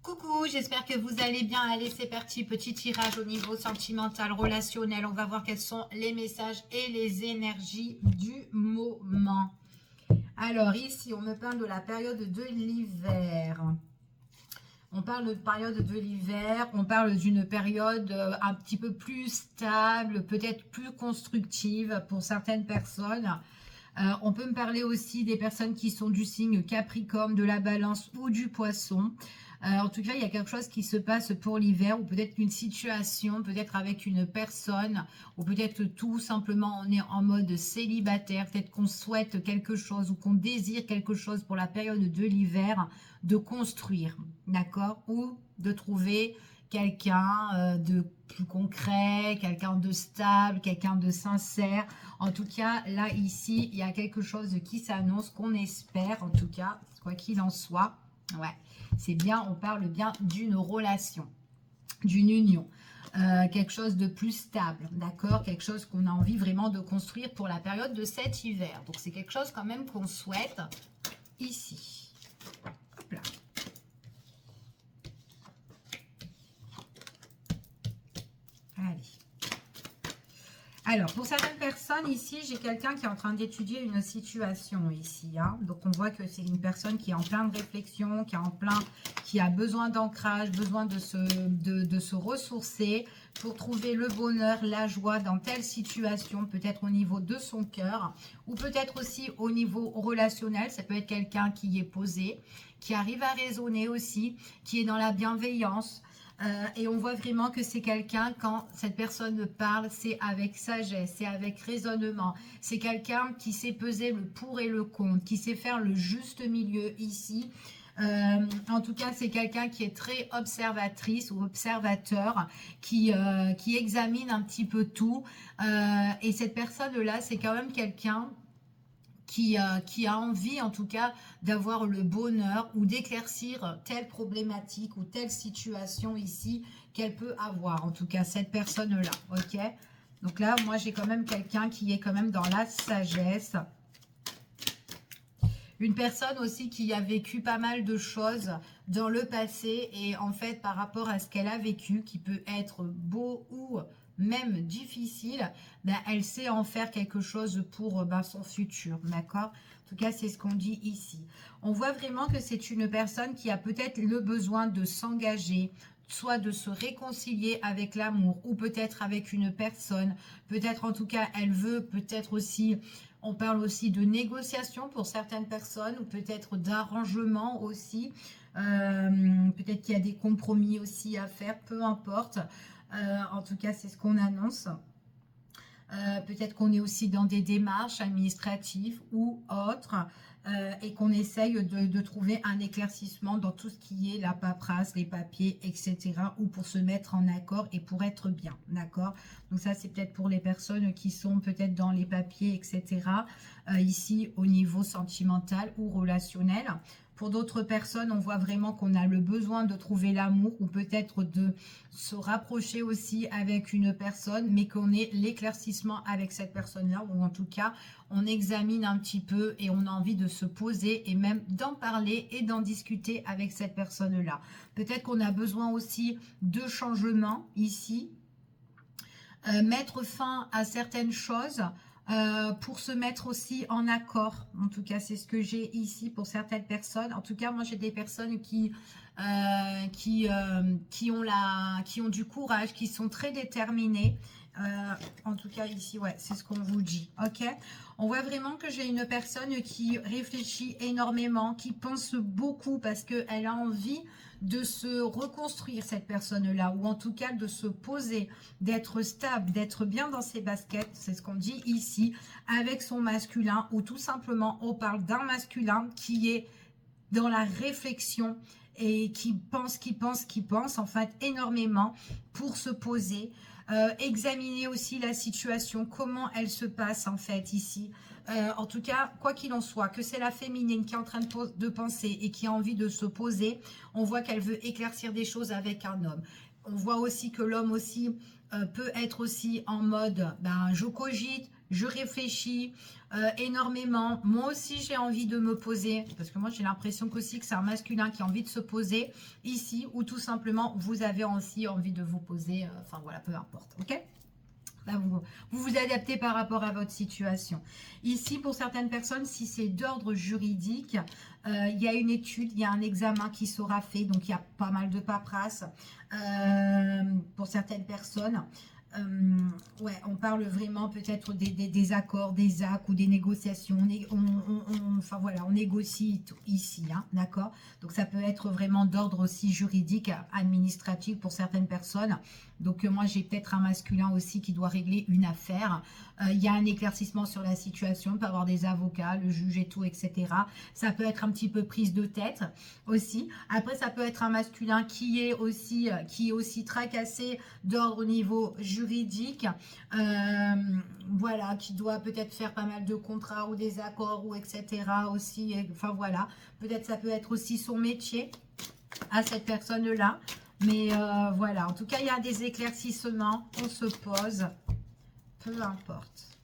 Coucou, j'espère que vous allez bien. Allez, c'est parti, petit tirage au niveau sentimental, relationnel. On va voir quels sont les messages et les énergies du moment. Alors ici, on me parle de la période de l'hiver. On parle de période de l'hiver, on parle d'une période un petit peu plus stable, peut-être plus constructive pour certaines personnes. On peut me parler aussi des personnes qui sont du signe Capricorne, de la Balance ou du Poisson. En tout cas, il y a quelque chose qui se passe pour l'hiver ou peut-être une situation, peut-être avec une personne ou peut-être tout simplement on est en mode célibataire. Peut-être qu'on souhaite quelque chose ou qu'on désire quelque chose pour la période de l'hiver, de construire, d'accord? Ou de trouver quelqu'un de plus concret, quelqu'un de stable, quelqu'un de sincère. En tout cas, là, ici, il y a quelque chose qui s'annonce, qu'on espère, en tout cas, quoi qu'il en soit. Ouais, c'est bien, on parle bien d'une relation, d'une union. Quelque chose de plus stable, d'accord? Quelque chose qu'on a envie vraiment de construire pour la période de cet hiver. Donc, c'est quelque chose quand même qu'on souhaite ici. Hop là. Allez. Alors, pour certaines personnes, ici, j'ai quelqu'un qui est en train d'étudier une situation ici. Hein. Donc, on voit que c'est une personne qui est en plein de réflexion, qui a besoin d'ancrage, besoin de se ressourcer pour trouver le bonheur, la joie dans telle situation, peut-être au niveau de son cœur, ou peut-être aussi au niveau relationnel. Ça peut être quelqu'un qui est posé, qui arrive à raisonner aussi, qui est dans la bienveillance. Et on voit vraiment que c'est quelqu'un, quand cette personne parle, c'est avec sagesse, c'est avec raisonnement. C'est quelqu'un qui sait peser le pour et le contre, qui sait faire le juste milieu ici. En tout cas, c'est quelqu'un qui est très observatrice ou observateur, qui examine un petit peu tout. Et cette personne-là, c'est quand même quelqu'un qui a envie en tout cas d'avoir le bonheur ou d'éclaircir telle problématique ou telle situation ici qu'elle peut avoir, en tout cas cette personne-là, ok? Donc là, moi j'ai quand même quelqu'un qui est quand même dans la sagesse. Une personne aussi qui a vécu pas mal de choses dans le passé et en fait par rapport à ce qu'elle a vécu, qui peut être beau ou même difficile, ben, elle sait en faire quelque chose pour son futur, d'accord? En tout cas, c'est ce qu'on dit ici. On voit vraiment que c'est une personne qui a peut-être le besoin de s'engager, soit de se réconcilier avec l'amour ou peut-être avec une personne. Peut-être en tout cas, elle veut peut-être aussi... On parle aussi de négociation pour certaines personnes ou peut-être d'arrangement aussi. Peut-être qu'il y a des compromis aussi à faire, peu importe. En tout cas, c'est ce qu'on annonce. Peut-être qu'on est aussi dans des démarches administratives ou autres et qu'on essaye de trouver un éclaircissement dans tout ce qui est la paperasse, les papiers, etc. ou pour se mettre en accord et pour être bien, d'accord? Donc ça, c'est peut-être pour les personnes qui sont peut-être dans les papiers, etc. Ici, au niveau sentimental ou relationnel. Pour d'autres personnes, on voit vraiment qu'on a le besoin de trouver l'amour ou peut-être de se rapprocher aussi avec une personne, mais qu'on ait l'éclaircissement avec cette personne-là, ou en tout cas, on examine un petit peu et on a envie de se poser et même d'en parler et d'en discuter avec cette personne-là. Peut-être qu'on a besoin aussi de changements ici, mettre fin à certaines choses, pour se mettre aussi en accord. En tout cas, c'est ce que j'ai ici pour certaines personnes. En tout cas, moi, j'ai des personnes qui ont du courage, qui sont très déterminées. En tout cas, ici, ouais, c'est ce qu'on vous dit. Ok, on voit vraiment que j'ai une personne qui réfléchit énormément, qui pense beaucoup parce qu'elle a envie de se reconstruire, cette personne-là, ou en tout cas de se poser, d'être stable, d'être bien dans ses baskets, c'est ce qu'on dit ici, avec son masculin, ou tout simplement on parle d'un masculin qui est dans la réflexion et qui pense en fait énormément pour se poser, examiner aussi la situation, comment elle se passe en fait ici. En tout cas, quoi qu'il en soit, que c'est la féminine qui est en train de penser et qui a envie de se poser, on voit qu'elle veut éclaircir des choses avec un homme. On voit aussi que l'homme aussi peut être aussi en mode, je cogite, je réfléchis énormément. Moi aussi, j'ai envie de me poser, parce que moi, j'ai l'impression qu'aussi que c'est un masculin qui a envie de se poser ici, ou tout simplement, vous avez aussi envie de vous poser, enfin voilà, peu importe, ok? Là, vous adaptez par rapport à votre situation. Ici, pour certaines personnes, si c'est d'ordre juridique, il y a une étude, il y a un examen qui sera fait, donc il y a pas mal de paperasse pour certaines personnes. Ouais, on parle vraiment peut-être des accords, des actes ou des négociations. Enfin voilà, on négocie ici, hein, d'accord? Donc ça peut être vraiment d'ordre aussi juridique, administratif pour certaines personnes. Donc moi j'ai peut-être un masculin aussi qui doit régler une affaire. Il y a un éclaircissement sur la situation, il peut y avoir des avocats, le juge et tout, etc. Ça peut être un petit peu prise de tête aussi. Après ça peut être un masculin qui est aussi tracassé d'ordre au niveau juridique. Voilà, qui doit peut-être faire pas mal de contrats ou des accords ou etc. aussi. Enfin voilà, peut-être ça peut être aussi son métier à cette personne-là. Mais voilà, en tout cas, il y a des éclaircissements, on se pose, peu importe.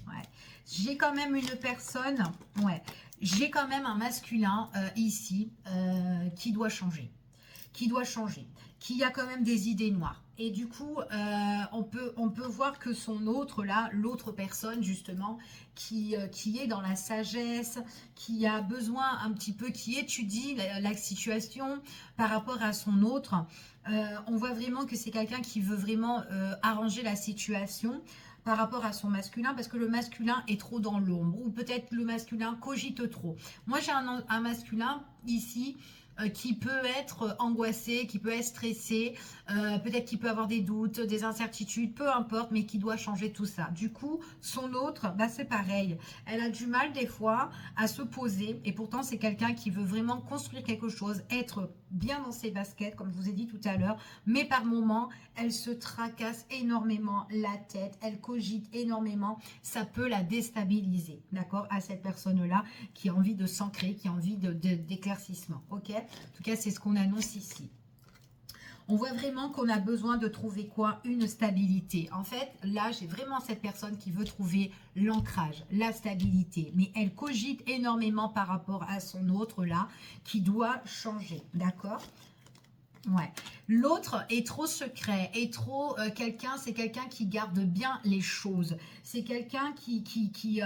Ouais. J'ai quand même une personne, ouais, j'ai quand même un masculin ici qui doit changer. Qui a quand même des idées noires. Et du coup, on peut voir que son autre, là, l'autre personne, justement, qui est dans la sagesse, qui a besoin un petit peu, qui étudie la situation par rapport à son autre, on voit vraiment que c'est quelqu'un qui veut vraiment arranger la situation par rapport à son masculin, parce que le masculin est trop dans l'ombre, ou peut-être le masculin cogite trop. Moi, j'ai un masculin ici, qui peut être angoissé, qui peut être stressé, peut-être qu'il peut avoir des doutes, des incertitudes, peu importe, mais qui doit changer tout ça. Du coup, son autre, bah, c'est pareil. Elle a du mal des fois à se poser, et pourtant c'est quelqu'un qui veut vraiment construire quelque chose, être bien dans ses baskets, comme je vous ai dit tout à l'heure, mais par moments, elle se tracasse énormément la tête, elle cogite énormément, ça peut la déstabiliser, d'accord, à cette personne-là qui a envie de s'ancrer, qui a envie d'éclaircissement, ok? En tout cas, c'est ce qu'on annonce ici. On voit vraiment qu'on a besoin de trouver quoi? Une stabilité. En fait, là, j'ai vraiment cette personne qui veut trouver l'ancrage, la stabilité. Mais elle cogite énormément par rapport à son autre, là, qui doit changer. D'accord? Ouais. L'autre est trop secret, est trop c'est quelqu'un qui garde bien les choses. C'est quelqu'un qui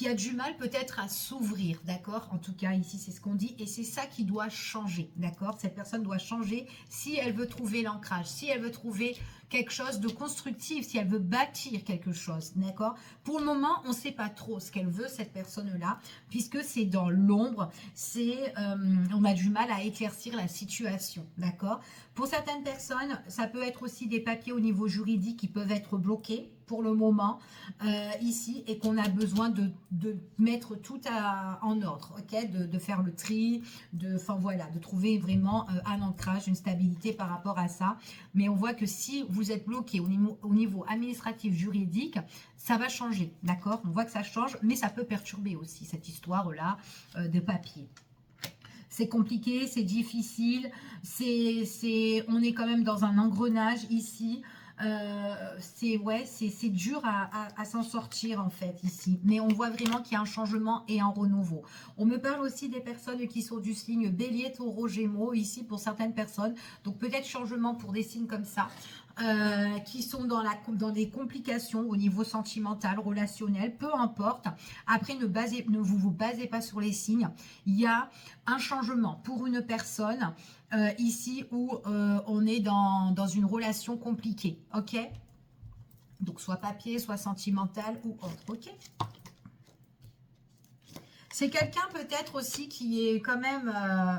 a du mal peut-être à s'ouvrir, d'accord? En tout cas, ici, c'est ce qu'on dit. Et c'est ça qui doit changer, d'accord? Cette personne doit changer si elle veut trouver l'ancrage, si elle veut trouver quelque chose de constructif, si elle veut bâtir quelque chose, d'accord? Pour le moment, on ne sait pas trop ce qu'elle veut, cette personne-là, puisque c'est dans l'ombre, on a du mal à éclaircir la situation, d'accord? Pour certaines personnes, ça peut être aussi des papiers au niveau juridique qui peuvent être bloqués pour le moment ici, et qu'on a besoin de mettre tout en ordre, ok, de faire le tri, enfin voilà, de trouver vraiment un ancrage, une stabilité par rapport à ça. Mais on voit que si vous êtes bloqué au niveau administratif, juridique, ça va changer, d'accord? On voit que ça change, mais ça peut perturber aussi cette histoire-là de papier. C'est compliqué, c'est difficile, on est quand même dans un engrenage ici. C'est dur à s'en sortir en fait ici, mais on voit vraiment qu'il y a un changement et un renouveau. On me parle aussi des personnes qui sont du signe Bélier, Taureau, Gémeaux ici pour certaines personnes, donc peut-être changement pour des signes comme ça. Qui sont dans des complications au niveau sentimental, relationnel, peu importe. Après, ne vous basez pas sur les signes. Il y a un changement pour une personne ici où on est dans une relation compliquée, ok? Donc, soit papier, soit sentimental ou autre, ok? C'est quelqu'un peut-être aussi qui est quand même...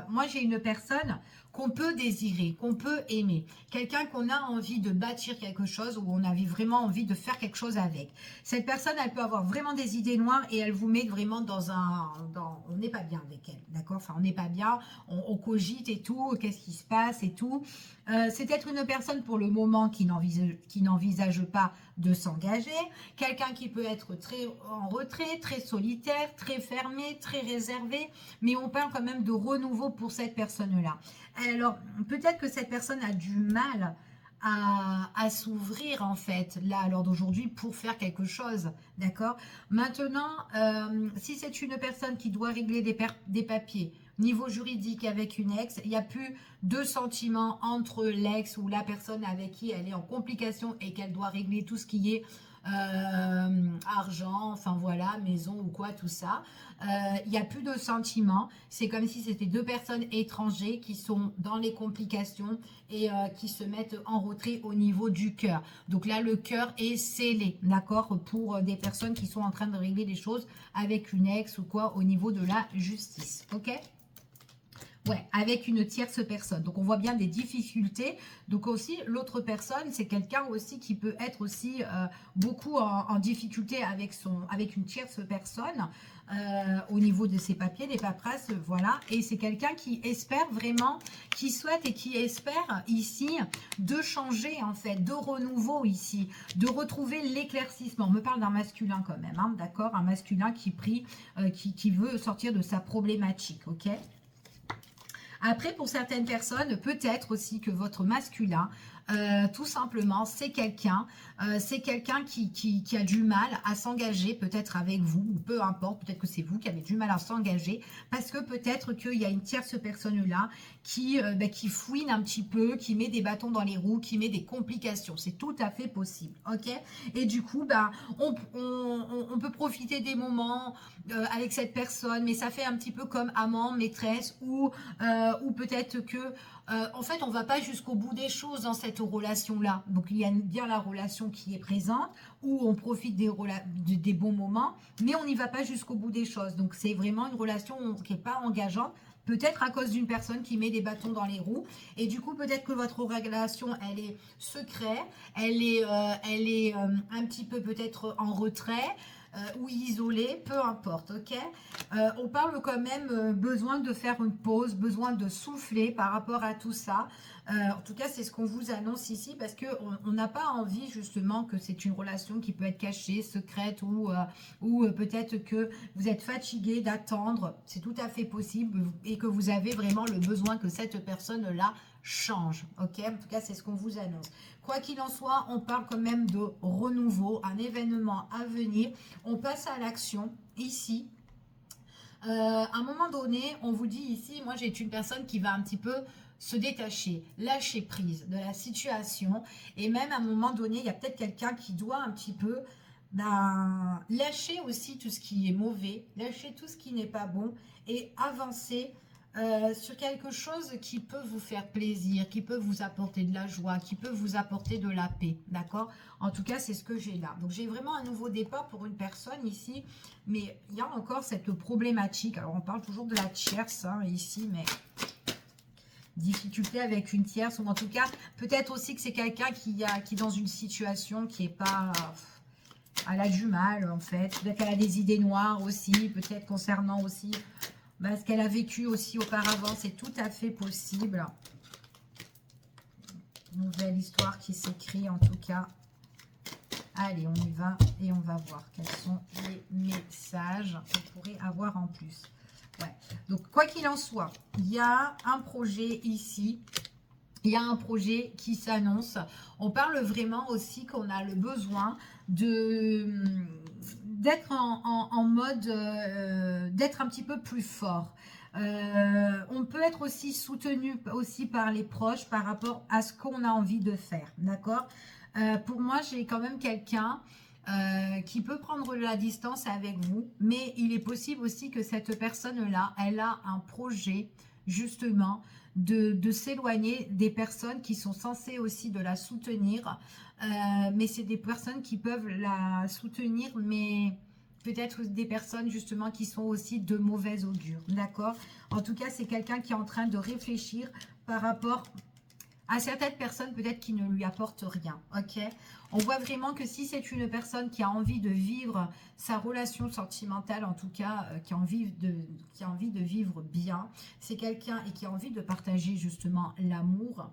moi, j'ai une personne qu'on peut désirer, qu'on peut aimer. Quelqu'un qu'on a envie de bâtir quelque chose, où on a vraiment envie de faire quelque chose avec. Cette personne, elle peut avoir vraiment des idées noires et elle vous met vraiment on n'est pas bien avec elle, d'accord? Enfin, on n'est pas bien, on cogite et tout, qu'est-ce qui se passe et tout. C'est peut-être une personne pour le moment qui n'envisage pas de s'engager. Quelqu'un qui peut être très en retrait, très solitaire, très fermé, très réservé. Mais on parle quand même de renouveau pour cette personne-là. Alors, peut-être que cette personne a du mal à s'ouvrir en fait, là, à l'heure d'aujourd'hui, pour faire quelque chose, d'accord? Maintenant, si c'est une personne qui doit régler des papiers, niveau juridique avec une ex, il n'y a plus de sentiments entre l'ex ou la personne avec qui elle est en complication et qu'elle doit régler tout ce qui est argent, enfin voilà, maison ou quoi, tout ça. Il n'y a plus de sentiments. C'est comme si c'était deux personnes étrangères qui sont dans les complications et qui se mettent en retrait au niveau du cœur. Donc là, le cœur est scellé, d'accord, pour des personnes qui sont en train de régler des choses avec une ex ou quoi au niveau de la justice, ok? Ouais, avec une tierce personne. Donc, on voit bien des difficultés. Donc, aussi, l'autre personne, c'est quelqu'un aussi qui peut être aussi beaucoup en difficulté avec une tierce personne au niveau de ses papiers, des paperasses, voilà. Et c'est quelqu'un qui espère vraiment, qui souhaite et qui espère ici de changer, en fait, de renouveau ici, de retrouver l'éclaircissement. On me parle d'un masculin quand même, hein, d'accord? Un masculin qui prie, qui veut sortir de sa problématique, ok? Après, pour certaines personnes, peut-être aussi que votre masculin, tout simplement, c'est quelqu'un qui a du mal à s'engager, peut-être avec vous, ou peu importe, peut-être que c'est vous qui avez du mal à s'engager, parce que peut-être qu'il y a une tierce personne là qui fouine un petit peu, qui met des bâtons dans les roues, qui met des complications. C'est tout à fait possible, ok? Et du coup, on peut profiter des moments avec cette personne, mais ça fait un petit peu comme amant, maîtresse, ou peut-être que en fait, on ne va pas jusqu'au bout des choses dans cette relation-là. Donc, il y a bien la relation qui est présente, où on profite des bons moments, mais on n'y va pas jusqu'au bout des choses. Donc, c'est vraiment une relation qui n'est pas engageante, peut-être à cause d'une personne qui met des bâtons dans les roues. Et du coup, peut-être que votre relation, elle est secrète, elle est un petit peu peut-être en retrait, ou isolé, peu importe, ok? On parle quand même besoin de faire une pause, besoin de souffler par rapport à tout ça. En tout cas, c'est ce qu'on vous annonce ici parce qu'on n'a pas envie justement que c'est une relation qui peut être cachée, secrète ou peut-être que vous êtes fatigué d'attendre. C'est tout à fait possible et que vous avez vraiment le besoin que cette personne-là change, ok? En tout cas, c'est ce qu'on vous annonce. Quoi qu'il en soit, on parle quand même de renouveau, un événement à venir. On passe à l'action ici. À un moment donné, on vous dit ici, moi j'ai une personne qui va un petit peu se détacher, lâcher prise de la situation. Et même à un moment donné, il y a peut-être quelqu'un qui doit un petit peu lâcher aussi tout ce qui est mauvais, lâcher tout ce qui n'est pas bon et avancer sur quelque chose qui peut vous faire plaisir, qui peut vous apporter de la joie, qui peut vous apporter de la paix, d'accord? En tout cas, c'est ce que j'ai là. Donc, j'ai vraiment un nouveau départ pour une personne ici, mais il y a encore cette problématique. Alors, on parle toujours de la tierce hein, ici, mais difficulté avec une tierce, ou en tout cas, peut-être aussi que c'est quelqu'un qui est dans une situation qui n'est pas... Elle a du mal, en fait. Peut-être qu'elle a des idées noires aussi, peut-être concernant aussi... ce qu'elle a vécu aussi auparavant, c'est tout à fait possible. Nouvelle histoire qui s'écrit en tout cas. Allez, on y va et on va voir quels sont les messages qu'on pourrait avoir en plus. Ouais. Donc, quoi qu'il en soit, il y a un projet ici. Il y a un projet qui s'annonce. On parle vraiment aussi qu'on a le besoin d'être en mode, d'être un petit peu plus fort. On peut être aussi soutenu aussi par les proches par rapport à ce qu'on a envie de faire, d'accord? Pour moi, j'ai quand même quelqu'un qui peut prendre la distance avec vous, mais il est possible aussi que cette personne-là, elle a un projet justement de s'éloigner des personnes qui sont censées aussi de la soutenir, mais c'est des personnes qui peuvent la soutenir, mais peut-être des personnes justement qui sont aussi de mauvais augure, d'accord? En tout cas, c'est quelqu'un qui est en train de réfléchir par rapport à certaines personnes peut-être qui ne lui apportent rien, ok? On voit vraiment que si c'est une personne qui a envie de vivre sa relation sentimentale, en tout cas, qui a envie de vivre bien, c'est quelqu'un et qui a envie de partager justement l'amour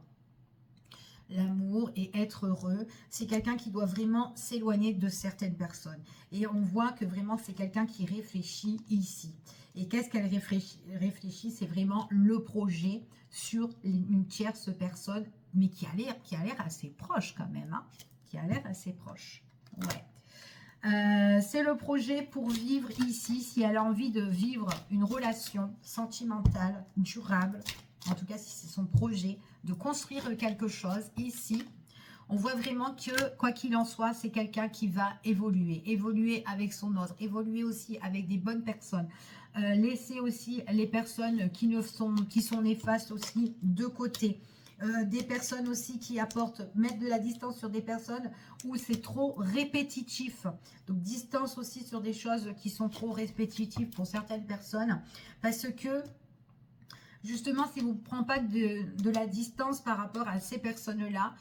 et être heureux, c'est quelqu'un qui doit vraiment s'éloigner de certaines personnes. Et on voit que vraiment c'est quelqu'un qui réfléchit ici. Et qu'est-ce qu'elle réfléchit? C'est vraiment le projet sur une tierce personne, mais qui a l'air assez proche quand même, hein, qui a l'air assez proche. Ouais. C'est le projet pour vivre ici, si elle a envie de vivre une relation sentimentale, durable, en tout cas si c'est son projet, de construire quelque chose ici. On voit vraiment que, quoi qu'il en soit, c'est quelqu'un qui va évoluer avec son autre, évoluer aussi avec des bonnes personnes, laisser aussi les personnes qui sont néfastes aussi de côté. Des personnes aussi qui apportent, mettre de la distance sur des personnes où c'est trop répétitif. Donc distance aussi sur des choses qui sont trop répétitives pour certaines personnes, parce que justement, si vous ne prenez pas de la distance par rapport à ces personnes-là,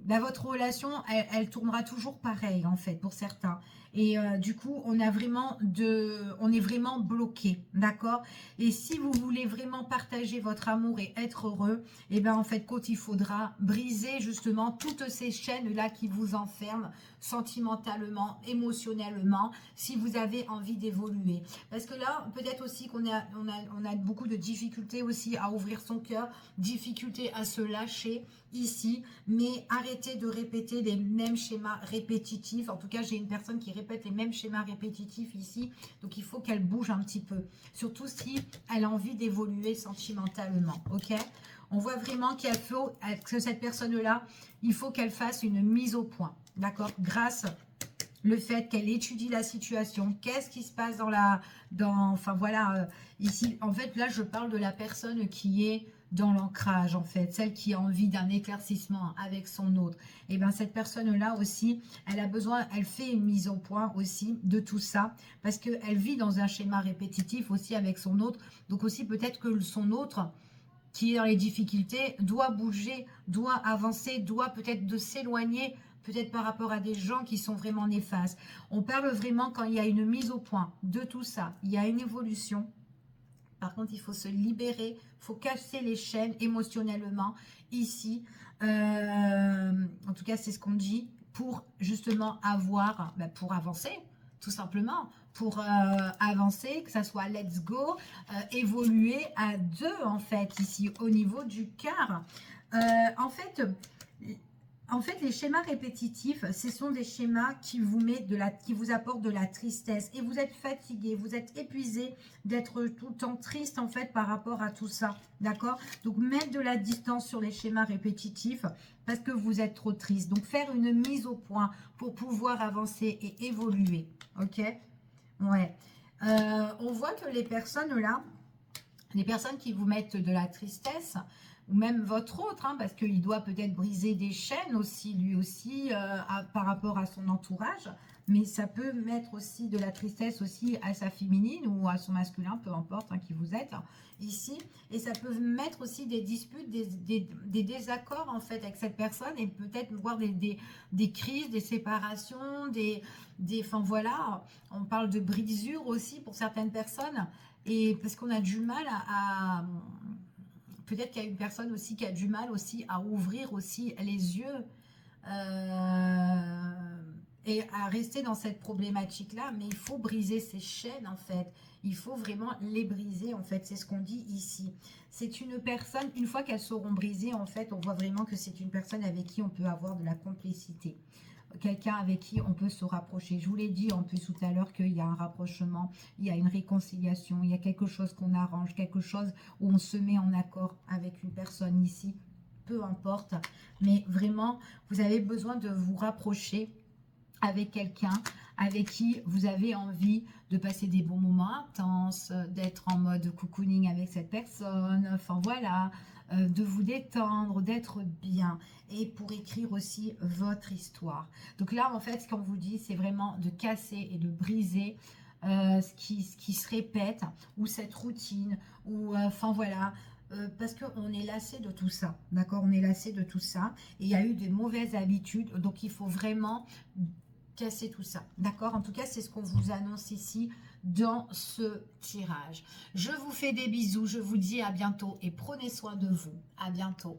votre relation, elle tournera toujours pareil, en fait, pour certains. Et du coup, on est vraiment bloqué, d'accord? Et si vous voulez vraiment partager votre amour et être heureux, et bien, en fait, quand il faudra briser, justement, toutes ces chaînes-là qui vous enferment sentimentalement, émotionnellement, si vous avez envie d'évoluer. Parce que là, peut-être aussi qu'on a beaucoup de difficultés aussi à ouvrir son cœur, difficultés à se lâcher ici, mais arrêtez de répéter les mêmes schémas répétitifs. En tout cas, j'ai une personne qui répète les mêmes schémas répétitifs ici, donc il faut qu'elle bouge un petit peu, surtout si elle a envie d'évoluer sentimentalement, ok? On voit vraiment que cette personne-là, il faut qu'elle fasse une mise au point, d'accord? Grâce le fait qu'elle étudie la situation, qu'est-ce qui se passe enfin voilà, ici, en fait, là, je parle de la personne qui est dans l'ancrage, en fait, celle qui a envie d'un éclaircissement avec son autre. Et bien, cette personne-là aussi, elle a besoin, elle fait une mise au point aussi de tout ça, parce qu'elle vit dans un schéma répétitif aussi avec son autre, donc aussi peut-être que son autre, qui est dans les difficultés, doit bouger, doit avancer, doit peut-être de s'éloigner, peut-être par rapport à des gens qui sont vraiment néfastes. On parle vraiment quand il y a une mise au point de tout ça, il y a une évolution. Par contre, il faut se libérer, il faut casser les chaînes émotionnellement ici. En tout cas, c'est ce qu'on dit pour justement pour avancer, tout simplement. Pour avancer, que ça soit let's go, évoluer à deux en fait, ici au niveau du cœur. En fait, les schémas répétitifs, ce sont des schémas qui vous apportent de la tristesse. Et vous êtes fatigué, vous êtes épuisé d'être tout le temps triste en fait par rapport à tout ça. D'accord? Donc mettre de la distance sur les schémas répétitifs parce que vous êtes trop triste. Donc faire une mise au point pour pouvoir avancer et évoluer. Ok? Ouais. On voit que les personnes là, les personnes qui vous mettent de la tristesse, ou même votre autre, hein, parce qu'il doit peut-être briser des chaînes aussi, lui aussi, par rapport à son entourage, mais ça peut mettre aussi de la tristesse aussi à sa féminine ou à son masculin, peu importe qui vous êtes, ici, et ça peut mettre aussi des disputes, des désaccords en fait avec cette personne, et peut-être voir des crises, des séparations, enfin voilà, on parle de brisure aussi pour certaines personnes, et parce qu'on a du mal peut-être qu'il y a une personne aussi qui a du mal aussi à ouvrir aussi les yeux et à rester dans cette problématique-là. Mais il faut briser ces chaînes, en fait. Il faut vraiment les briser, en fait. C'est ce qu'on dit ici. C'est une personne, une fois qu'elles seront brisées, en fait, on voit vraiment que c'est une personne avec qui on peut avoir de la complicité. Quelqu'un avec qui on peut se rapprocher. Je vous l'ai dit en plus tout à l'heure qu'il y a un rapprochement, il y a une réconciliation, il y a quelque chose qu'on arrange, quelque chose où on se met en accord avec une personne ici, peu importe. Mais vraiment, vous avez besoin de vous rapprocher avec quelqu'un avec qui vous avez envie de passer des bons moments intenses, d'être en mode cocooning avec cette personne, enfin voilà, de vous détendre, d'être bien et pour écrire aussi votre histoire. Donc là, en fait, ce qu'on vous dit, c'est vraiment de casser et de briser ce qui se répète ou cette routine ou enfin voilà, parce qu'on est lassé de tout ça, d'accord? On est lassé de tout ça et il y a eu des mauvaises habitudes, donc il faut vraiment casser tout ça, d'accord? En tout cas, c'est ce qu'on vous annonce ici dans ce tirage. Je vous fais des bisous, je vous dis à bientôt et prenez soin de vous. À bientôt.